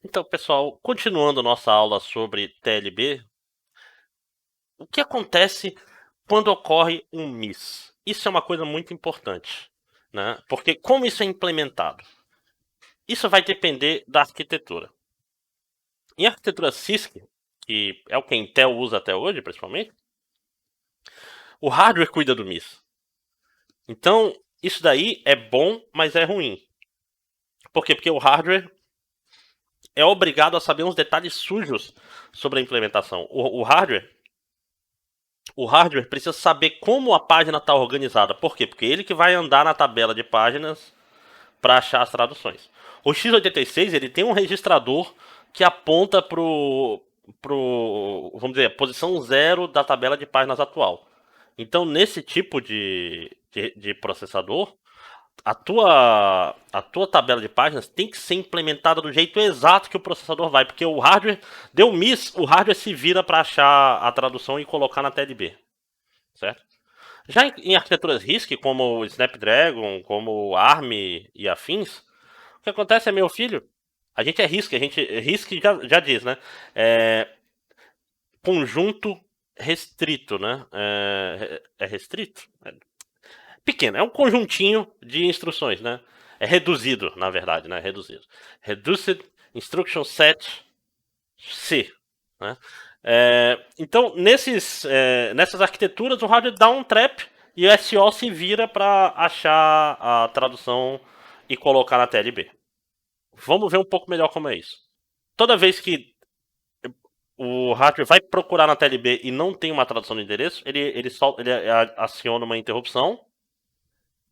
Então, pessoal, continuando nossa aula sobre TLB, o que acontece quando ocorre um miss? Isso é uma coisa muito importante, né? Porque como isso é implementado? Isso vai depender da arquitetura. Em arquitetura CISC, que é o que a Intel usa até hoje, principalmente, o hardware cuida do miss. Então, isso daí é bom, mas é ruim. Por quê? Porque o hardware é obrigado a saber uns detalhes sujos sobre a implementação. O hardware precisa saber como a página está organizada. Por quê? Porque ele que vai andar na tabela de páginas para achar as traduções. O x86 ele tem um registrador que aponta vamos dizer, posição zero da tabela de páginas atual. Então, nesse tipo de processador, a tua tabela de páginas tem que ser implementada do jeito exato que o processador vai, porque o hardware deu miss, o hardware se vira para achar a tradução e colocar na TLB, certo? Já em arquiteturas RISC, como o Snapdragon, como o ARM e afins, o que acontece é, meu filho, a gente é RISC, RISC já diz, né? É conjunto restrito, né? É restrito? Pequeno, é um conjuntinho de instruções, né? É reduzido, na verdade, né? Reduzido. Reduced Instruction Set C, né? Então, nessas arquiteturas, o hardware dá um trap e o SO se vira para achar a tradução e colocar na TLB. Vamos ver um pouco melhor como é isso. Toda vez que o hardware vai procurar na TLB e não tem uma tradução do endereço, ele aciona uma interrupção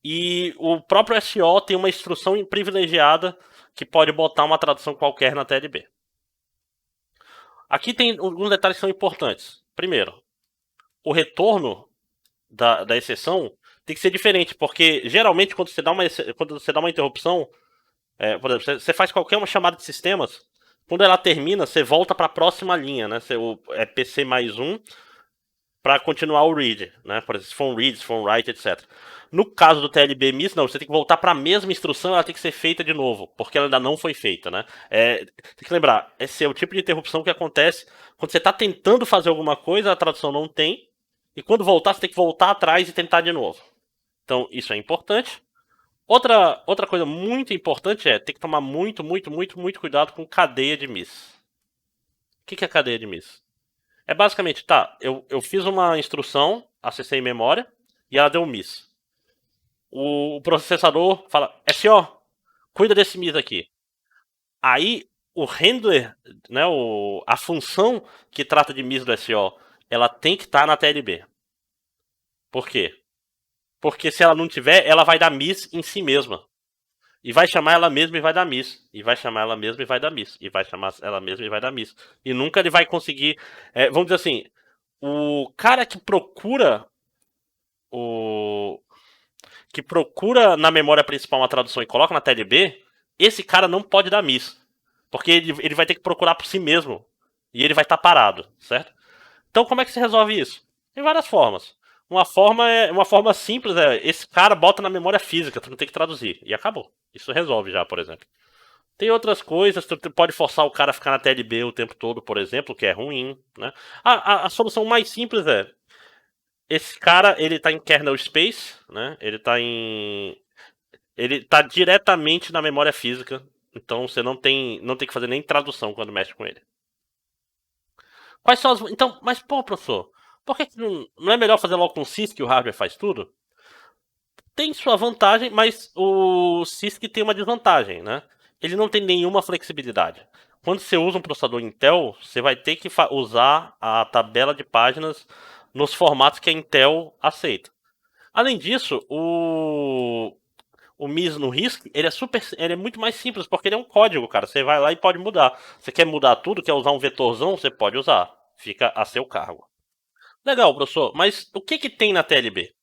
e o próprio SO tem uma instrução privilegiada que pode botar uma tradução qualquer na TLB. Aqui tem alguns detalhes que são importantes. Primeiro, o retorno da exceção tem que ser diferente, porque geralmente quando você dá uma interrupção, por exemplo, você faz qualquer uma chamada de sistemas, quando ela termina, você volta para a próxima linha, né? É PC mais um para continuar o read, né? Por exemplo, se for um read, se for um write, etc. No caso do TLB miss, não, você tem que voltar para a mesma instrução, ela tem que ser feita de novo, porque ela ainda não foi feita, né? Tem que lembrar, esse é o tipo de interrupção que acontece quando você está tentando fazer alguma coisa, a tradução não tem, e quando voltar, você tem que voltar atrás e tentar de novo. Então, isso é importante. Outra coisa muito importante é ter que tomar muito, muito, muito, muito cuidado com cadeia de miss. O que é cadeia de miss? É basicamente, tá, eu fiz uma instrução, acessei memória, e ela deu um miss. O processador fala, SO, cuida desse miss aqui. Aí, o handler, né, a função que trata de miss do SO, ela tem que estar na TLB. Por quê? Porque se ela não tiver, ela vai dar miss em si mesma. E vai chamar ela mesma e vai dar miss. E vai chamar ela mesma e vai dar miss. E vai chamar ela mesma e vai dar miss. E nunca ele vai conseguir. Vamos dizer assim, o cara o que procura na memória principal uma tradução e coloca na TLB, esse cara não pode dar miss. Porque ele vai ter que procurar por si mesmo. E ele vai estar parado, certo? Então como é que se resolve isso? Tem várias formas. Uma forma simples esse cara bota na memória física, tu não tem que traduzir. E acabou. Isso resolve já, por exemplo. Tem outras coisas, tu pode forçar o cara a ficar na TLB o tempo todo, por exemplo, que é ruim, né? A solução mais simples esse cara, ele tá em kernel space, né? Ele tá diretamente na memória física, então você não tem que fazer nem tradução quando mexe com ele. Quais são as, então, mas pô, professor, por que não é melhor fazer logo com o CISC que o hardware faz tudo? Tem sua vantagem, mas o CISC tem uma desvantagem, né? Ele não tem nenhuma flexibilidade. Quando você usa um processador Intel, você vai ter que usar a tabela de páginas nos formatos que a Intel aceita. Além disso, o MIS no RISC, ele é muito mais simples, porque ele é um código, cara. Você vai lá e pode mudar. Você quer mudar tudo, quer usar um vetorzão, você pode usar. Fica a seu cargo. Legal, professor, mas o que que tem na TLB?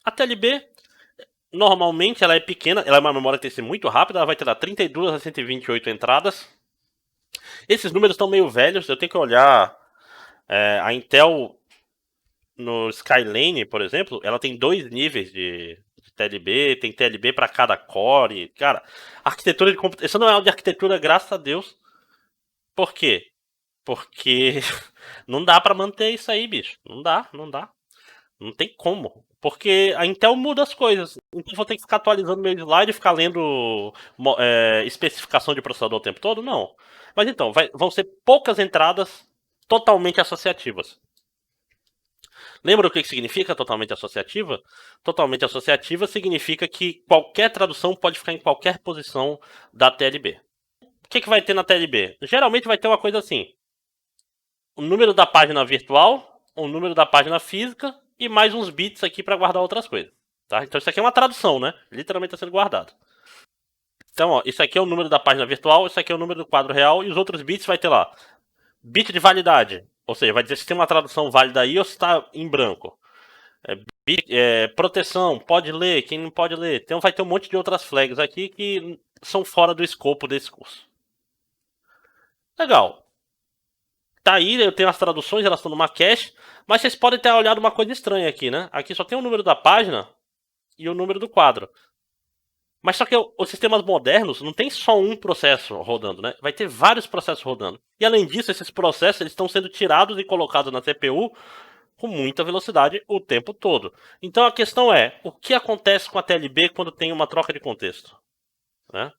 A TLB, normalmente, ela é pequena, ela é uma memória TC muito rápida, ela vai ter lá 32 a 128 entradas. Esses números estão meio velhos, eu tenho que olhar. A Intel no Skylane, por exemplo, ela tem dois níveis de TLB, tem TLB para cada core. Cara, arquitetura de computação. Isso não é aula de arquitetura, graças a Deus. Por quê? Porque não dá pra manter isso aí, bicho. Não dá, não dá. Não tem como. Porque a Intel muda as coisas. Então eu vou ter que ficar atualizando meu slide e ficar lendo especificação de processador o tempo todo? Não. Mas então, vão ser poucas entradas totalmente associativas. Lembra o que significa totalmente associativa? Totalmente associativa significa que qualquer tradução pode ficar em qualquer posição da TLB. O que vai ter na TLB? Geralmente vai ter uma coisa assim: o número da página virtual, o número da página física e mais uns bits aqui para guardar outras coisas. Tá? Então isso aqui é uma tradução, né? Literalmente está sendo guardado. Então, ó, isso aqui é o número da página virtual, isso aqui é o número do quadro real e os outros bits vai ter lá. Bit de validade, ou seja, vai dizer se tem uma tradução válida aí ou se está em branco. Proteção, pode ler, quem não pode ler. Então vai ter um monte de outras flags aqui que são fora do escopo desse curso. Legal. Tá aí, eu tenho as traduções, elas estão numa cache, mas vocês podem ter olhado uma coisa estranha aqui, né? Aqui só tem o número da página e o número do quadro. Mas só que os sistemas modernos não tem só um processo rodando, né? Vai ter vários processos rodando. E além disso, esses processos eles estão sendo tirados e colocados na CPU com muita velocidade o tempo todo. Então a questão é, o que acontece com a TLB quando tem uma troca de contexto? Né?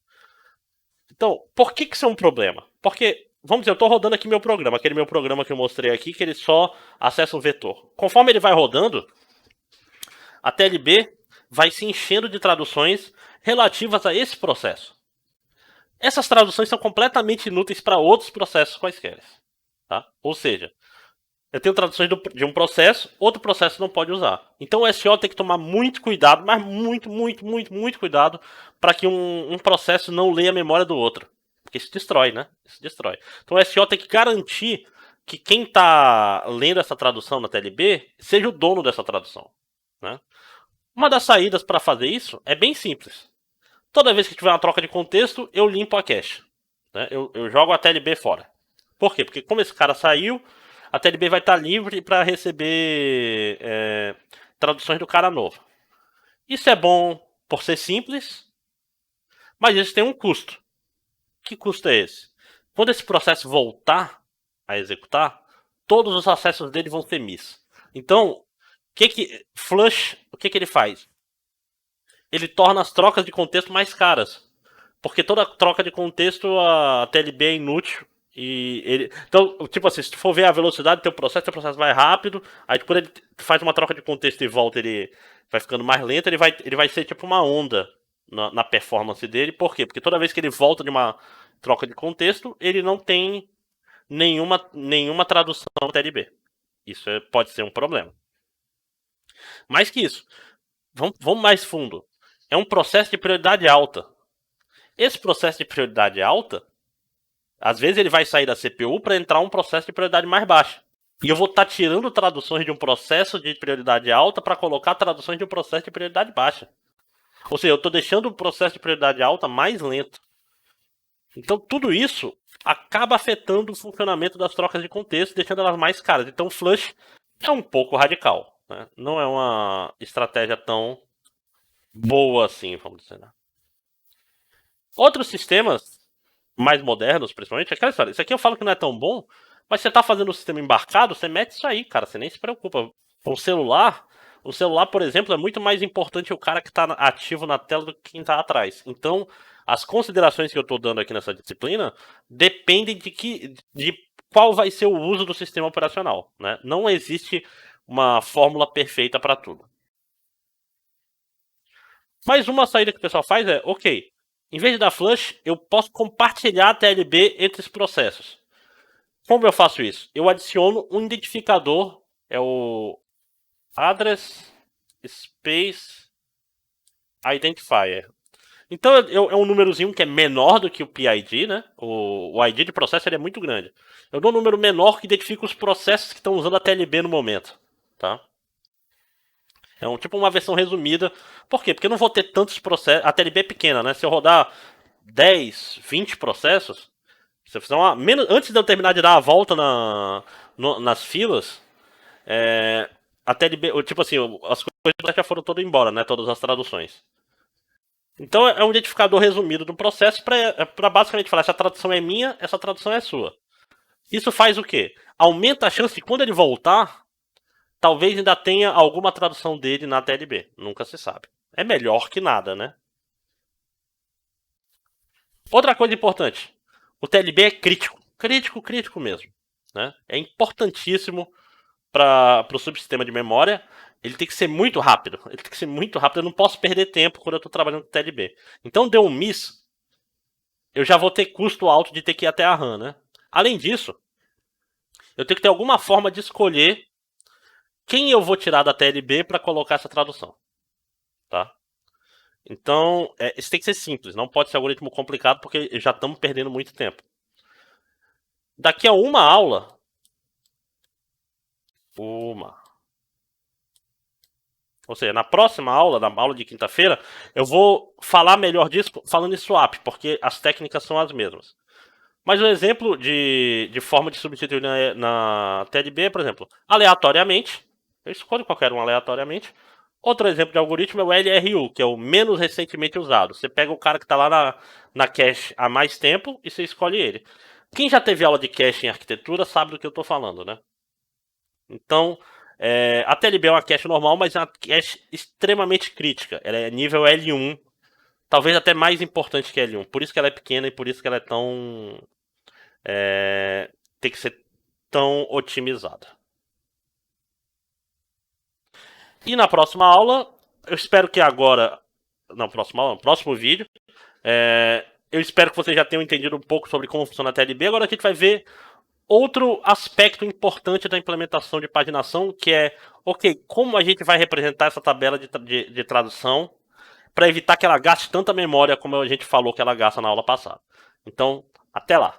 Então, por que isso é um problema? Porque, vamos dizer, eu estou rodando aqui meu programa, aquele meu programa que eu mostrei aqui, que ele só acessa um vetor. Conforme ele vai rodando, a TLB vai se enchendo de traduções relativas a esse processo. Essas traduções são completamente inúteis para outros processos quaisquer. Tá? Ou seja, eu tenho traduções de um processo, outro processo não pode usar. Então o SO tem que tomar muito cuidado, mas muito cuidado para que um processo não leia a memória do outro. Porque isso destrói, né? Isso destrói. Então o SO tem que garantir que quem está lendo essa tradução na TLB seja o dono dessa tradução. Né? Uma das saídas para fazer isso é bem simples. Toda vez que tiver uma troca de contexto, eu limpo a cache. Né? Eu jogo a TLB fora. Por quê? Porque como esse cara saiu, a TLB vai estar livre para receber traduções do cara novo. Isso é bom por ser simples, mas isso tem um custo. Que custo é esse? Quando esse processo voltar a executar, todos os acessos dele vão ser miss. Então, Flush, o que ele faz? Ele torna as trocas de contexto mais caras. Porque toda troca de contexto a TLB é inútil. Então, tipo assim, se tu for ver a velocidade do teu processo vai rápido. Aí quando ele faz uma troca de contexto e volta, ele vai ficando mais lento, ele vai ser tipo uma onda na performance dele. Por quê? Porque toda vez que ele volta de uma troca de contexto, ele não tem nenhuma tradução TLB. Isso pode ser um problema. Mais que isso, vamos mais fundo. É um processo de prioridade alta. Esse processo de prioridade alta, às vezes ele vai sair da CPU para entrar um processo de prioridade mais baixa. E eu vou estar tirando traduções de um processo de prioridade alta para colocar traduções de um processo de prioridade baixa. Ou seja, eu estou deixando o processo de prioridade alta mais lento. Então tudo isso acaba afetando o funcionamento das trocas de contexto, deixando elas mais caras. Então o flush é um pouco radical. Né? Não é uma estratégia tão boa assim, vamos dizer. Né? Outros sistemas mais modernos, principalmente, aquela história. Isso aqui eu falo que não é tão bom, mas você tá fazendo o sistema embarcado, você mete isso aí, cara. Você nem se preocupa. O celular, por exemplo, é muito mais importante o cara que tá ativo na tela do que quem tá atrás. Então, as considerações que eu tô dando aqui nessa disciplina dependem de qual vai ser o uso do sistema operacional. Né? Não existe uma fórmula perfeita para tudo. Mas uma saída que o pessoal faz é, ok, em vez de dar flush, eu posso compartilhar a TLB entre os processos. Como eu faço isso? Eu adiciono um identificador, é o Address Space Identifier. Então é um númerozinho que é menor do que o PID, né? O ID de processo é muito grande. Eu dou um número menor que identifica os processos que estão usando a TLB no momento. Tá? É tipo uma versão resumida. Por quê? Porque eu não vou ter tantos processos. A TLB é pequena, né? Se eu rodar 10, 20 processos, se eu fizer antes de eu terminar de dar a volta nas filas, a TLB, tipo assim, as coisas já foram todas embora, né? Todas as traduções. Então é um identificador resumido do processo para basicamente falar: essa tradução é minha, essa tradução é sua. Isso faz o quê? Aumenta a chance de quando ele voltar, talvez ainda tenha alguma tradução dele na TLB. Nunca se sabe. É melhor que nada, né? Outra coisa importante. O TLB é crítico. Crítico, crítico mesmo. Né? É importantíssimo para o subsistema de memória. Ele tem que ser muito rápido. Ele tem que ser muito rápido. Eu não posso perder tempo quando eu estou trabalhando com TLB. Então, deu um miss, eu já vou ter custo alto de ter que ir até a RAM, né? Além disso, eu tenho que ter alguma forma de escolher quem eu vou tirar da TLB para colocar essa tradução, tá? Então, isso tem que ser simples, não pode ser algoritmo complicado porque já estamos perdendo muito tempo. Daqui a uma aula, ou seja, na próxima aula, na aula de quinta-feira, eu vou falar melhor disso falando em swap, porque as técnicas são as mesmas. Mas o exemplo de forma de substituir na TLB, por exemplo, aleatoriamente, eu escolho qualquer um aleatoriamente. Outro exemplo de algoritmo é o LRU, que é o menos recentemente usado. Você pega o cara que está lá na cache há mais tempo e você escolhe ele. Quem já teve aula de cache em arquitetura sabe do que eu estou falando, né? Então, a TLB é uma cache normal, mas é uma cache extremamente crítica. Ela é nível L1, talvez até mais importante que L1. Por isso que ela é pequena e por isso que ela é tão tem que ser tão otimizada. E na próxima aula, eu espero que agora, na próxima aula, no próximo vídeo, eu espero que vocês já tenham entendido um pouco sobre como funciona a TLB. Agora a gente vai ver outro aspecto importante da implementação de paginação, que é, ok, como a gente vai representar essa tabela de tradução para evitar que ela gaste tanta memória como a gente falou que ela gasta na aula passada. Então, até lá!